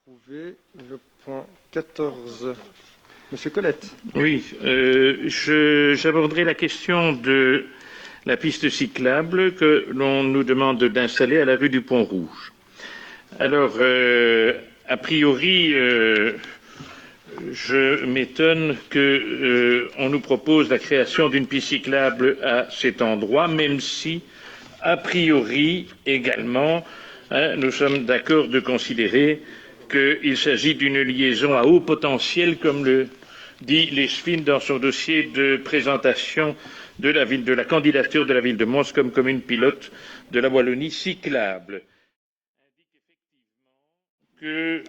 Approuvé. Le point 14. Monsieur Colette. Oui, j'aborderai la question de la piste cyclable que l'on nous demande d'installer à la rue du Pont-Rouge. Alors, a priori, je m'étonne qu'on nous propose la création d'une piste cyclable à cet endroit, même si, a priori, également, nous sommes d'accord de considérer qu'il s'agit d'une liaison à haut potentiel, comme le dit Leschwin dans son dossier de présentation de la candidature de la ville de Mons comme commune pilote de la Wallonie cyclable. Que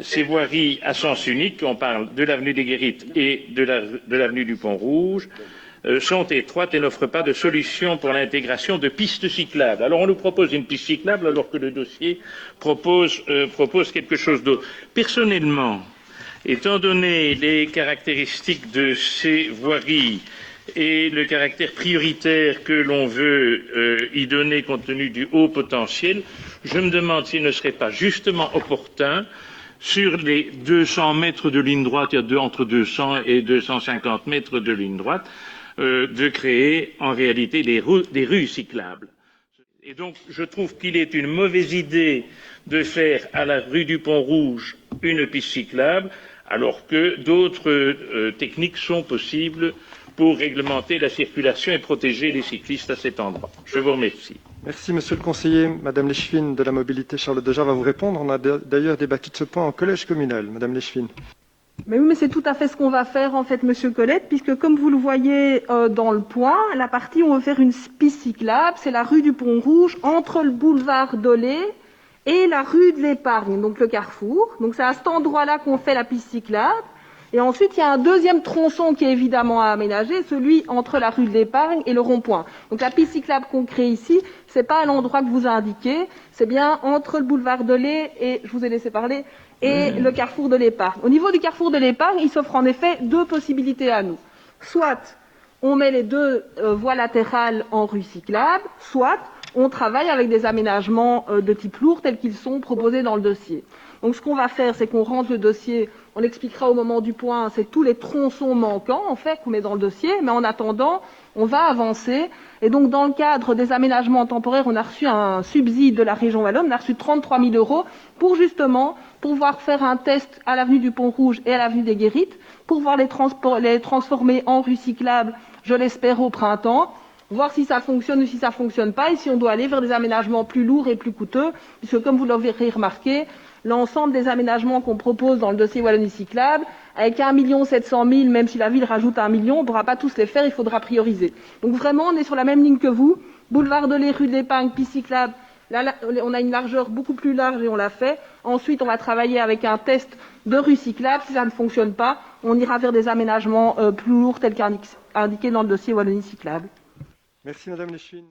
ces voiries à sens unique, on parle de l'avenue des Guérites et de l'avenue du Pont-Rouge, sont étroites et n'offrent pas de solution pour l'intégration de pistes cyclables. Alors on nous propose une piste cyclable alors que le dossier propose quelque chose d'autre. Personnellement, étant donné les caractéristiques de ces voiries et le caractère prioritaire que l'on veut y donner compte tenu du haut potentiel, je me demande s'il ne serait pas justement opportun, sur les 200 mètres de ligne droite, il y a entre 200 et 250 mètres de ligne droite, de créer en réalité des rues cyclables. Et donc je trouve qu'il est une mauvaise idée de faire à la rue du Pont-Rouge une piste cyclable, alors que d'autres techniques sont possibles pour réglementer la circulation et protéger les cyclistes à cet endroit. Je vous remercie. Merci, monsieur le conseiller. Madame Leschwin de la mobilité Charles Deja va vous répondre. On a d'ailleurs débattu de ce point en collège communal. Madame Leschwin. Mais oui, mais c'est tout à fait ce qu'on va faire, en fait, monsieur Colette, puisque comme vous le voyez dans le point, la partie où on veut faire une piste cyclable, c'est la rue du Pont-Rouge, entre le boulevard Dolé et la rue de l'Épargne, donc le carrefour. Donc c'est à cet endroit-là qu'on fait la piste cyclable. Et ensuite, il y a un deuxième tronçon qui est évidemment à aménager, celui entre la rue de l'Épargne et le rond-point. Donc la piste cyclable qu'on crée ici, c'est pas à l'endroit que vous indiquez, c'est bien entre le boulevard Dolé et, je vous ai laissé parler, et le carrefour de l'Épargne. Au niveau du carrefour de l'Épargne, il s'offre en effet deux possibilités à nous. Soit on met les deux voies latérales en rue cyclable, soit on travaille avec des aménagements de type lourd tels qu'ils sont proposés dans le dossier. Donc ce qu'on va faire, c'est qu'on rentre le dossier, on l'expliquera au moment du point, c'est tous les tronçons manquants en fait qu'on met dans le dossier, mais en attendant, on va avancer. Et donc dans le cadre des aménagements temporaires, on a reçu un subside de la région Wallonne, on a reçu 33 000 € pour justement pouvoir faire un test à l'avenue du Pont-Rouge et à l'avenue des Guérites, pour pouvoir les transformer en rue cyclable, je l'espère au printemps, voir si ça fonctionne ou si ça fonctionne pas, et si on doit aller vers des aménagements plus lourds et plus coûteux, puisque comme vous l'avez remarqué, l'ensemble des aménagements qu'on propose dans le dossier Wallonie cyclable, avec 1 700 000, même si la ville rajoute 1 million, on ne pourra pas tous les faire, il faudra prioriser. Donc vraiment, on est sur la même ligne que vous, boulevard de rue de l'Épargne, piste cyclable, là, on a une largeur beaucoup plus large et on l'a fait. Ensuite, on va travailler avec un test de rue cyclable. Si ça ne fonctionne pas, on ira vers des aménagements plus lourds tels qu'indiqués dans le dossier Wallonie cyclable. Merci, madame Leschwin.